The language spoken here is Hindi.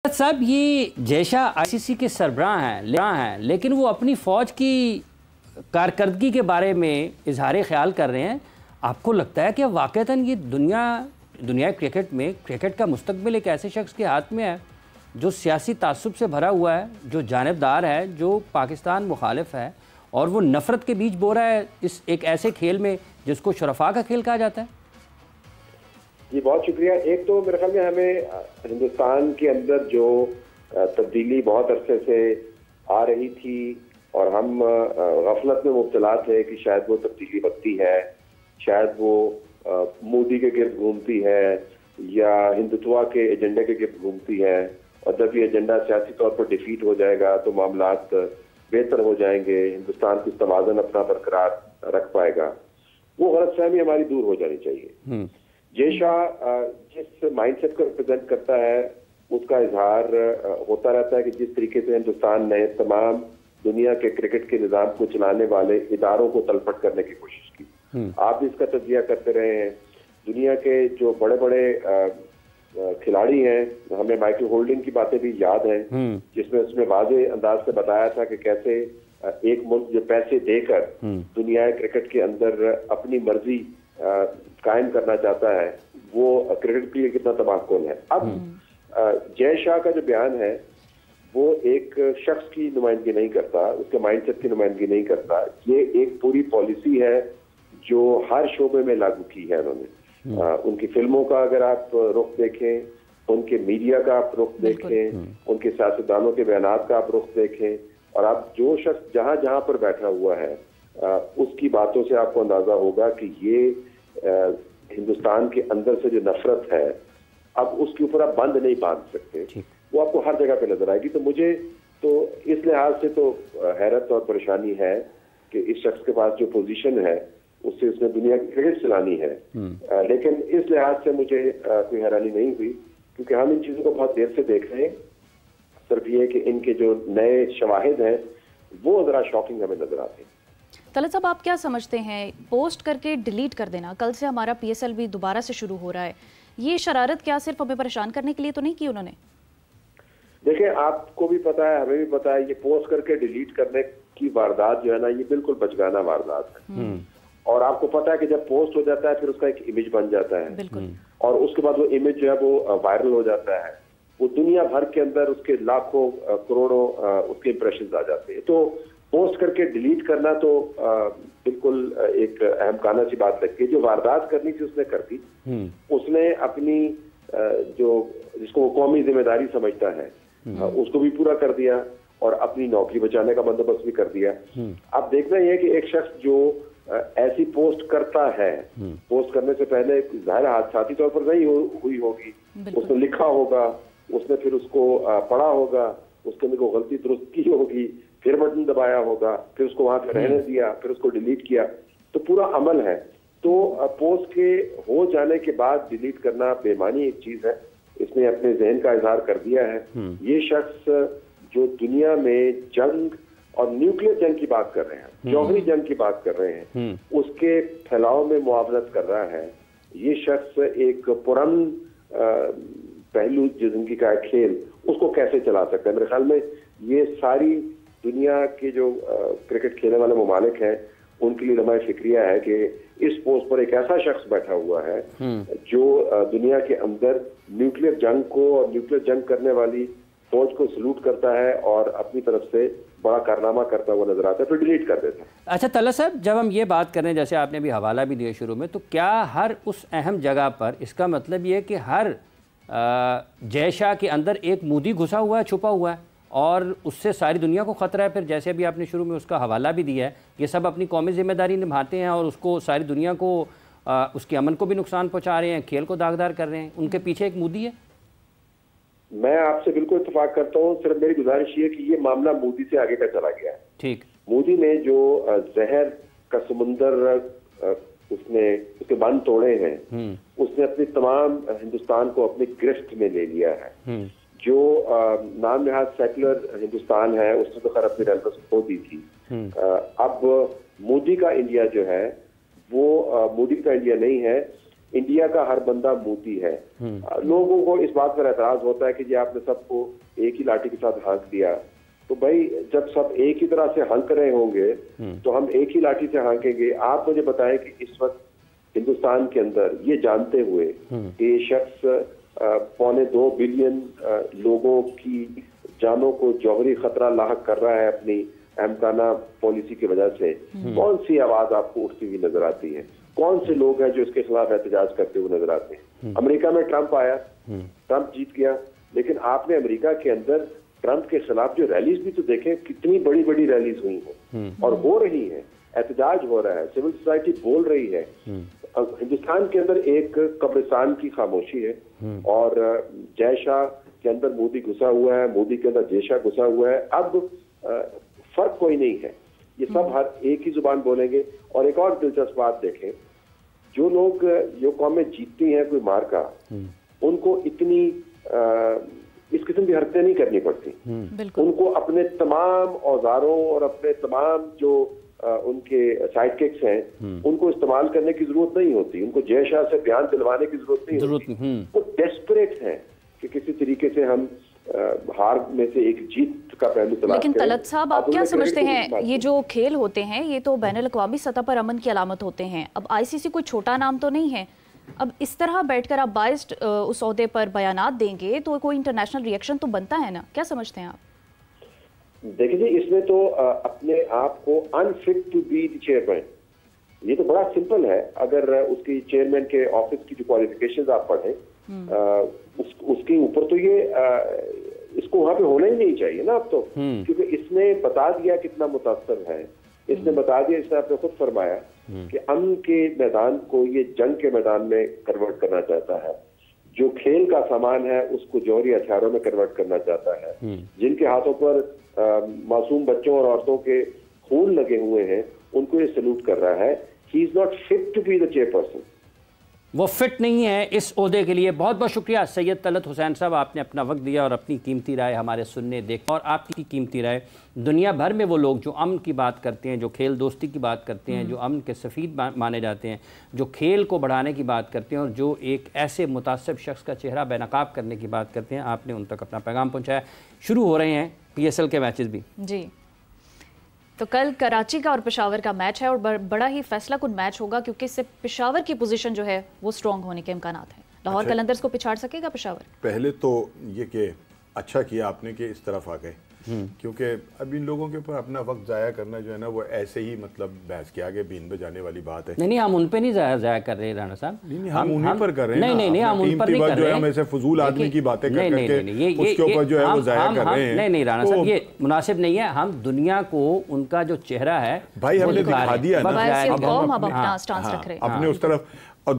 साहब, ये जयशाह आईसीसी के सरबराह हैं, लेकिन वो अपनी फ़ौज की कारकर्दगी के बारे में इजहार ख्याल कर रहे हैं। आपको लगता है कि वाक़तन ये दुनिया क्रिकेट में क्रिकेट का मुस्तकबिल एक ऐसे शख्स के हाथ में है जो सियासी तासुब से भरा हुआ है, जो जानिबदार है, जो पाकिस्तान मुखालिफ है और वो नफ़रत के बीज बो रहा है इस एक ऐसे खेल में जिसको शरफा का खेल कहा जाता है? जी बहुत शुक्रिया। एक तो मेरे ख्याल में हमें हिंदुस्तान के अंदर जो तब्दीली बहुत अरसे से आ रही थी और हम गफलत में मुब्तला थे कि शायद वो तब्दीली बनती है, शायद वो मोदी के गिर्द घूमती है या हिंदुत्व के एजेंडे के गिर्द घूमती है, और जब ये एजेंडा सियासी तौर पर डिफीट हो जाएगा तो मामलात बेहतर हो जाएंगे, हिंदुस्तान की तवाज़ुन अपना बरकरार रख पाएगा। वो गलतफहमी हमारी दूर हो जानी चाहिए। जयशाह जिस माइंडसेट को रिप्रेजेंट करता है उसका इजहार होता रहता है कि जिस तरीके से हिंदुस्तान ने तमाम दुनिया के क्रिकेट के निज़ाम को चलाने वाले इदारों को तलपट करने की कोशिश की। आप भी इसका तजिया करते रहे हैं। दुनिया के जो बड़े बड़े खिलाड़ी हैं, हमें माइकल होल्डिंग की बातें भी याद हैं जिसमें उसने वाज़े अंदाज से बताया था कि कैसे एक मुल्क जो पैसे देकर दुनिया क्रिकेट के अंदर अपनी मर्जी कायम करना चाहता है वो क्रिकेट के लिए कितना तबाहकुन है। अब जयशाह का जो बयान है वो एक शख्स की नुमाइंदगी नहीं करता, उसके माइंडसेट की नुमाइंदगी नहीं करता। ये एक पूरी पॉलिसी है जो हर शोबे में लागू की है उन्होंने। उनकी फिल्मों का अगर आप रुख देखें, उनके मीडिया का आप रुख देखें, उनके सियासतदानों के बयानात का आप रुख देखें, और आप जो शख्स जहां जहां पर बैठा हुआ है उसकी बातों से आपको अंदाजा होगा कि ये हिंदुस्तान के अंदर से जो नफरत है अब उसके ऊपर आप बंद नहीं बांध सकते, वो आपको हर जगह पे नजर आएगी। तो मुझे तो इस लिहाज से तो हैरत और परेशानी है कि इस शख्स के पास जो पोजीशन है उससे उसने दुनिया की क्रिकेट चलानी है, लेकिन इस लिहाज से मुझे कोई हैरानी नहीं हुई क्योंकि हम इन चीजों को बहुत देर से देख रहे हैं। सिर्फ ये कि इनके जो नए शवाहिद हैं वो जरा शॉकिंग हमें नजर आते हैं। तलत साहब, आप क्या समझते हैं पोस्ट करके डिलीट कर देना, कल से हमारा PSL भी दोबारा से शुरू हो रहा है, ये शरारत क्या सिर्फ हमें परेशान करने के लिए तो नहीं की उन्होंने? देखिए, आपको भी पता है, हमें भी पता है, ये पोस्ट करके डिलीट करने की वारदात जो है ना, ये बिल्कुल बचगाना वारदात है। और आपको पता है कि जब पोस्ट हो जाता है फिर उसका एक इमेज बन जाता है और उसके बाद वो इमेज जो है वो वायरल हो जाता है, वो दुनिया भर के अंदर उसके लाखों करोड़ों उसके इंप्रेशन आ जाते हैं। तो पोस्ट करके डिलीट करना तो बिल्कुल एक अहमकाना सी बात लगती है। जो वारदात करनी थी उसने कर दी, उसने अपनी जो जिसको वो कौमी जिम्मेदारी समझता है उसको भी पूरा कर दिया और अपनी नौकरी बचाने का बंदोबस्त भी कर दिया। अब देखना यह है कि एक शख्स जो ऐसी पोस्ट करता है, पोस्ट करने से पहले जाहिर हादसाती तौर पर नहीं हुई होगी, उसने लिखा होगा, उसने फिर उसको पढ़ा होगा, उसके अंदर को गलती दुरुस्त की होगी, फिर बटन दबाया होगा, फिर उसको वहां पे रहने दिया, फिर उसको डिलीट किया, तो पूरा अमल है। तो पोस्ट के हो जाने के बाद डिलीट करना बेमानी एक चीज है। इसने अपने जहन का इजहार कर दिया है। ये शख्स जो दुनिया में जंग और न्यूक्लियर जंग की बात कर रहे हैं, जौहरी जंग की बात कर रहे हैं, उसके फैलाव में मुआवनत कर रहा है। ये शख्स एक पुरन पहलू जिंदगी का खेल उसको कैसे चला सकता है? मेरे ख्याल में ये सारी दुनिया के जो क्रिकेट खेलने वाले ममालिक हैं उनके लिए लम्हा फिक्रिया है कि इस पोस्ट पर एक ऐसा शख्स बैठा हुआ है जो दुनिया के अंदर न्यूक्लियर जंग को और न्यूक्लियर जंग करने वाली फौज को सलूट करता है और अपनी तरफ से बड़ा कारनामा करता हुआ नजर आता है, फिर डिलीट कर देता है। अच्छा तलत साहब, जब हम ये बात कर रहे हैं, जैसे आपने अभी हवाला भी दिया शुरू में, तो क्या हर उस अहम जगह पर इसका मतलब ये है कि हर जयशाह के अंदर एक मोदी घुसा हुआ है, छुपा हुआ है और उससे सारी दुनिया को ख़तरा है? फिर जैसे अभी आपने शुरू में उसका हवाला भी दिया है, ये सब अपनी कौमी जिम्मेदारी निभाते हैं और उसको सारी दुनिया को उसके अमन को भी नुकसान पहुंचा रहे हैं, खेल को दागदार कर रहे हैं, उनके पीछे एक मोदी है। मैं आपसे बिल्कुल इत्तेफाक करता हूँ, सिर्फ मेरी गुजारिश ये कि ये मामला मोदी से आगे का चला गया है। ठीक, मोदी ने जो जहर का समुंदर उसके बांध तोड़े हैं, उसने अपनी तमाम हिंदुस्तान को अपनी गिरफ्त में ले लिया है। जो नाम नहाद सेकुलर हिंदुस्तान है उसने तो खैर अपनी रेलेवेंस खो दी थी। अब मोदी का इंडिया जो है वो मोदी का इंडिया नहीं है, इंडिया का हर बंदा मोदी है। लोगों को इस बात पर एतराज होता है कि जी आपने सबको एक ही लाठी के साथ हाँक दिया। तो भाई जब सब एक ही तरह से हाँक रहे होंगे तो हम एक ही लाठी से हाँकेंगे। आप मुझे बताएं कि इस वक्त हिंदुस्तान के अंदर ये जानते हुए कि ये शख्स 2.25 बिलियन लोगों की जानों को जौहरी खतरा लाहक कर रहा है अपनी अहमकाना पॉलिसी की वजह से, कौन सी आवाज आपको उठती हुई नजर आती है? कौन से लोग हैं जो इसके खिलाफ एहतजाज करते हुए नजर आते हैं? अमेरिका में ट्रंप आया, ट्रंप जीत गया, लेकिन आपने अमेरिका के अंदर ट्रंप के खिलाफ जो रैलीज भी तो देखें, कितनी बड़ी बड़ी रैलीज हुई हैं और हो रही है, एहतजाज हो रहा है, सिविल सोसाइटी बोल रही है। हिंदुस्तान के अंदर एक कब्रिस्तान की खामोशी है और जय शाह के अंदर मोदी घुसा हुआ है, मोदी के अंदर जय शाह घुसा हुआ है। अब फर्क कोई नहीं है, ये सब हर एक ही जुबान बोलेंगे। और एक और दिलचस्प बात देखें, जो लोग जो कौमें जीतती हैं कोई मार्का, उनको इतनी इस किस्म की हरकतें नहीं करनी पड़ती। उनको अपने तमाम औजारों और अपने तमाम जो उनके साइड किक्स हैं उनको इस्तेमाल करने की जरूरत नहीं होती। उनको जय शाह से बयान दिलवाने की जरूरत नहीं होती। वो डेस्परेट हैं कि किसी तरीके से हम हार में से एक जीत का पहलू तलाश लेकिन करें। तलत साहब, आप क्या समझते हैं, ये जो खेल होते हैं ये तो बैनुल-अक़वामी सतह पर अमन की अलामत होते हैं। अब आईसीसी कोई छोटा नाम तो नहीं है। अब इस तरह बैठकर आप बाइस्ड उस ओहदे पर बयानात देंगे तो कोई इंटरनेशनल रिएक्शन तो बनता है ना? क्या समझते हैं आप? देखिए जी, इसमें तो अपने आप को unfit to be the chairman, ये तो बड़ा सिंपल है। अगर उसकी चेयरमैन के ऑफिस की जो क्वालिफिकेशंस आप पढ़ें, उसके ऊपर तो ये इसको वहां पे होना ही नहीं चाहिए ना अब तो, क्योंकि इसने बता दिया कितना मुतासर है। इसने बता दिया, इसने आपने खुद फरमाया कि अमन के मैदान को ये जंग के मैदान में कन्वर्ट करना चाहता है। जो खेल का सामान है उसको जौहरी हथियारों में कन्वर्ट करना चाहता है। जिनके हाथों पर मासूम बच्चों और औरतों के खून लगे हुए हैं उनको ये सल्यूट कर रहा है। He is not fit to be the chairperson. वो फिट नहीं है इस ओहदे के लिए। बहुत बहुत शुक्रिया सैयद तलत हुसैन साहब, आपने अपना वक्त दिया और अपनी कीमती राय हमारे सुनने देखने, और आपकी कीमती राय दुनिया भर में वो लोग जो अमन की बात करते हैं, जो खेल दोस्ती की बात करते हैं, जो अमन के सफ़ीद माने जाते हैं, जो खेल को बढ़ाने की बात करते हैं और जो एक ऐसे मुतासिब शख्स का चेहरा बेनकाब करने की बात करते हैं, आपने उन तक अपना पैगाम पहुँचाया। शुरू हो रहे हैं PSL के मैचेस भी जी। तो कल कराची का और पेशावर का मैच है और बड़ा ही फैसला कुन मैच होगा, क्योंकि इससे पेशावर की पोजीशन जो है वो स्ट्रांग होने के इम्कानात हैं। लाहौर कलंदर्स को पिछाड़ सकेगा पेशावर? पहले तो ये कि अच्छा किया आपने कि इस तरफ आ गए, क्योंकि अब इन लोगों के ऊपर अपना वक्त ज़ाया करना जो है ना वो ऐसे ही मतलब बहस के आगे बीन बजाने वाली बात है। नहीं, हम उन पे नहीं ज़ाया कर रहे राणा साहब, हम उन्हीं पर कर रहे हैं। नहीं, हम उन पर नहीं कर रहे हैं। हम ऐसे फजूल आदमी की बातें करके उसके ऊपर जो है वो ज़ाया कर रहे हैं। नहीं राणा साहब, ये मुनासिब नहीं है। हम दुनिया को उनका जो चेहरा है भाई हमने दिखा दिया ना, अपना स्टांस रख रहे हैं अपने उस तरफ। और